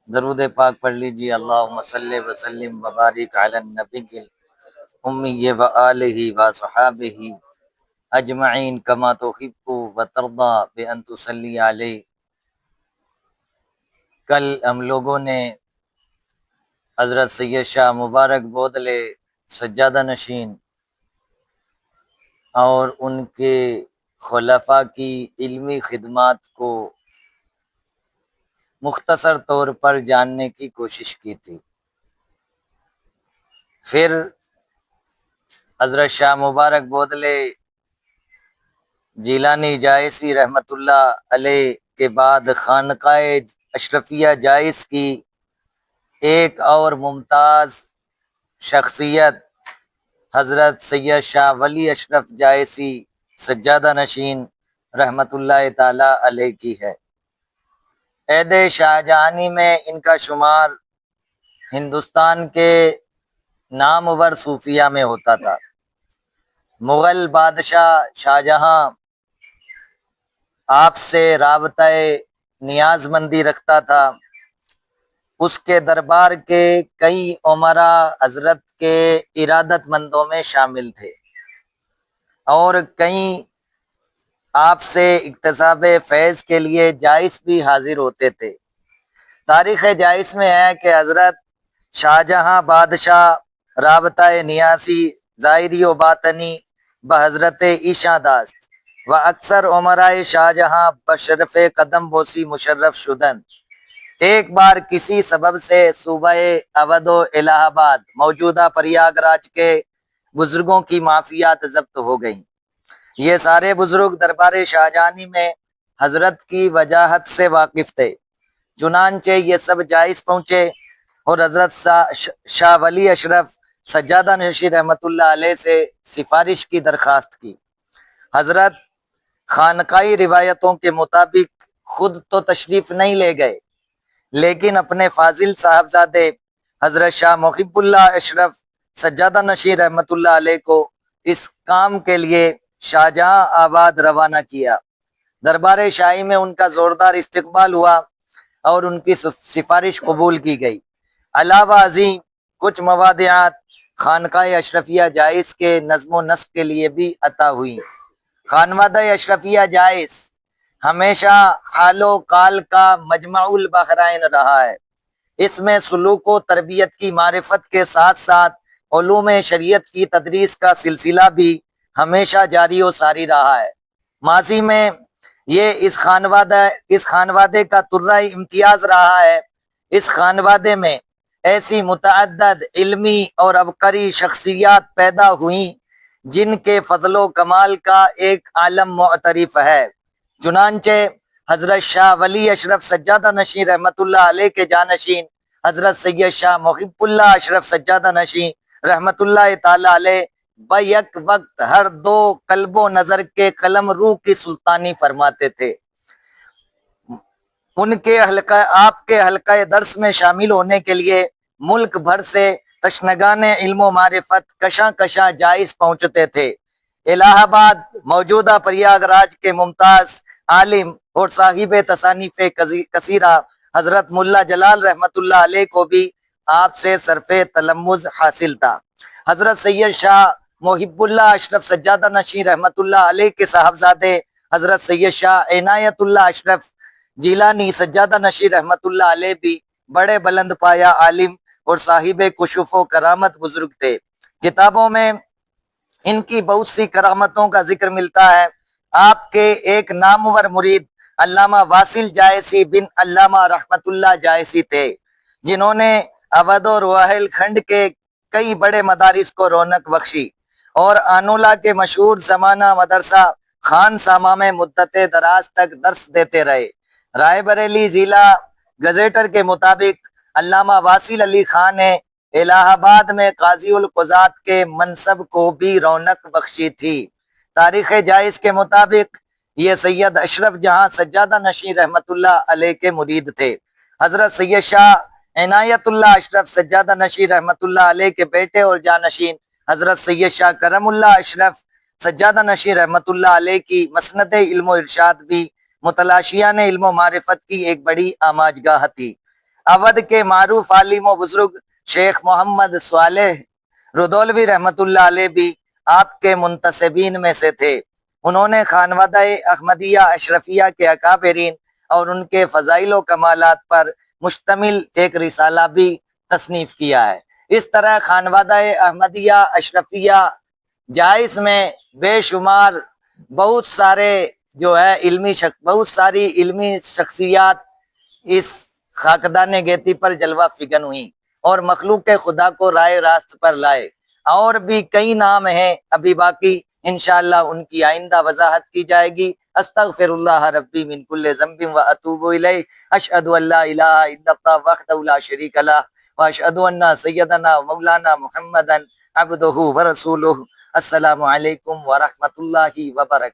درود پاک پڑھ لیجیے۔ اللہم صلی وسلم وبارک علی النبی الامی و آلہ و صحابہ اجمعین کما تحب و ترضی بان تصلی علیہ۔ کل ہم لوگوں نے حضرت سید شاہ مبارک بودلے سجادہ نشین اور ان کے خلفاء کی علمی خدمات کو مختصر طور پر جاننے کی کوشش کی تھی۔ پھر حضرت شاہ مبارک بودلے جیلانی جائسی رحمۃ اللہ علیہ کے بعد خانقاہ اشرفیہ جائز کی ایک اور ممتاز شخصیت حضرت سید شاہ ولی اشرف جائسی سجادہ نشین رحمۃ اللہ تعالی علیہ کی ہے۔ عہد شاہجہانی میں ان کا شمار ہندوستان کے نامور صوفیہ میں ہوتا تھا۔ مغل بادشاہ شاہجہاں آپ سے رابطہ نیاز مندی رکھتا تھا۔ اس کے دربار کے کئی امرا حضرت کے ارادت مندوں میں شامل تھے اور کئی آپ سے اکتساب فیض کے لیے جائز بھی حاضر ہوتے تھے۔ تاریخ جائز میں ہے کہ حضرت شاہجہاں بادشاہ رابطہ نیازی ظاہری و باطنی بحضرت ایشاں داشت و اکثر عمرائے شاہجہاں بشرف قدم بوسی مشرف شدن۔ ایک بار کسی سبب سے صوبہ اودھ و الہ آباد موجودہ پریاگ راج کے بزرگوں کی معافیات ضبط ہو گئیں۔ یہ سارے بزرگ دربار شاہجہانی میں حضرت کی وجاہت سے واقف تھے، چنانچہ یہ سب جائز پہنچے اور حضرت شاہ ولی اشرف سجادہ نشین رحمۃ اللہ علیہ سے سفارش کی درخواست کی۔ حضرت خانقائی روایتوں کے مطابق خود تو تشریف نہیں لے گئے، لیکن اپنے فاضل صاحبزادے حضرت شاہ محب اللہ اشرف سجادہ نشین رحمۃ اللہ علیہ کو اس کام کے لیے شاہجہاں آباد روانہ کیا۔ دربار شاہی میں ان کا زوردار استقبال ہوا اور ان کی سفارش قبول کی گئی۔ علاوہ ازیں کچھ موادعات خانقاہ اشرفیہ جائز کے نظم و نسق کے لیے بھی عطا ہوئی۔ خانوادہ اشرفیہ جائز ہمیشہ حال و قال کا مجمع البحرین رہا ہے۔ اس میں سلوک و تربیت کی معرفت کے ساتھ ساتھ علوم شریعت کی تدریس کا سلسلہ بھی ہمیشہ جاری و ساری رہا ہے۔ ماضی میں یہ اس خانوادے کا ترہ امتیاز رہا ہے۔ اس خانوادے میں ایسی متعدد علمی اور عبقری شخصیات پیدا ہوئیں جن کے فضل و کمال کا ایک عالم معترف ہے۔ چنانچہ حضرت شاہ ولی اشرف سجادہ نشین رحمۃ اللہ علیہ کے جانشین حضرت سید شاہ محب اللہ اشرف سجادہ نشین رحمۃ اللہ تعالی علیہ بیک وقت ہر دو قلب و نظر کے قلم روح کی سلطانی فرماتے تھے۔ آپ کے حلقہ درس میں شامل ہونے کے لیے ملک بھر سے تشنگان علم و معرفت کشاں کشاں جائز پہنچتے تھے۔ الہ آباد موجودہ پریاگ راج کے ممتاز عالم اور صاحب تصانیف کثیرہ حضرت ملا جلال رحمۃ اللہ علیہ کو بھی آپ سے صرف تلمذ حاصل تھا۔ حضرت سید شاہ محب اللہ اشرف سجادہ نشین رحمۃ اللہ علیہ کے صاحبزادے حضرت سید شاہ عنایت اللہ اشرف جیلانی سجادہ نشین رحمۃ اللہ علیہ بھی بڑے بلند پایا عالم اور صاحب کشف و کرامت بزرگ تھے۔ کتابوں میں ان کی بہت سی کرامتوں کا ذکر ملتا ہے۔ آپ کے ایک نامور مرید علامہ واصل جائسی بن علامہ رحمت اللہ جائسی تھے، جنہوں نے اودھ اور روہیل کھنڈ کے کئی بڑے مدارس کو رونق بخشی اور آنولہ کے مشہور زمانہ مدرسہ خان سامہ میں مدت دراز تک درس دیتے رہے۔ رائے بریلی ضلع گزیٹر کے مطابق علامہ واصل علی خان نے الہ آباد میں قاضی القضات کے منصب کو بھی رونق بخشی تھی۔ تاریخ جائز کے مطابق یہ سید اشرف جہاں سجادہ نشین رحمۃ اللہ علیہ کے مرید تھے۔ حضرت سید شاہ عنایت اللہ اشرف سجادہ نشین رحمۃ اللہ علیہ کے بیٹے اور جانشین حضرت سید شاہ کرم اللہ اشرف سجادہ نشین رحمۃ اللہ علیہ کی مسند علم و ارشاد بھی متلاشیان علم و معرفت کی ایک بڑی آماج گاہ تھی۔ اودھ کے معروف عالم و بزرگ شیخ محمد صالح رودولوی رحمت اللہ علیہ بھی آپ کے منتسبین میں سے تھے۔ انہوں نے خانوادہ احمدیہ اشرفیہ کے اکابرین اور ان کے فضائل و کمالات پر مشتمل ایک رسالہ بھی تصنیف کیا ہے۔ اس طرح خانوادہ احمدیہ اشرفیہ جائز میں بے شمار بہت ساری علمی شخصیات اس خاکدان گیتی پر جلوہ فکن ہوئی اور مخلوق خدا کو رائے راست پر لائے۔ اور بھی کئی نام ہیں ابھی باقی، انشاءاللہ ان کی آئندہ وضاحت کی جائے گی۔ استغفر اللہ ربی من کل ذنب و اتوب الیہ، اشہد ان لا الہ الا اللہ وحدہ لا شریک لہ واشہد ان سیدنا مولانا محمدا عبدہ ورسولہ۔ السلام علیکم ورحمۃ اللہ وبرکاتہ۔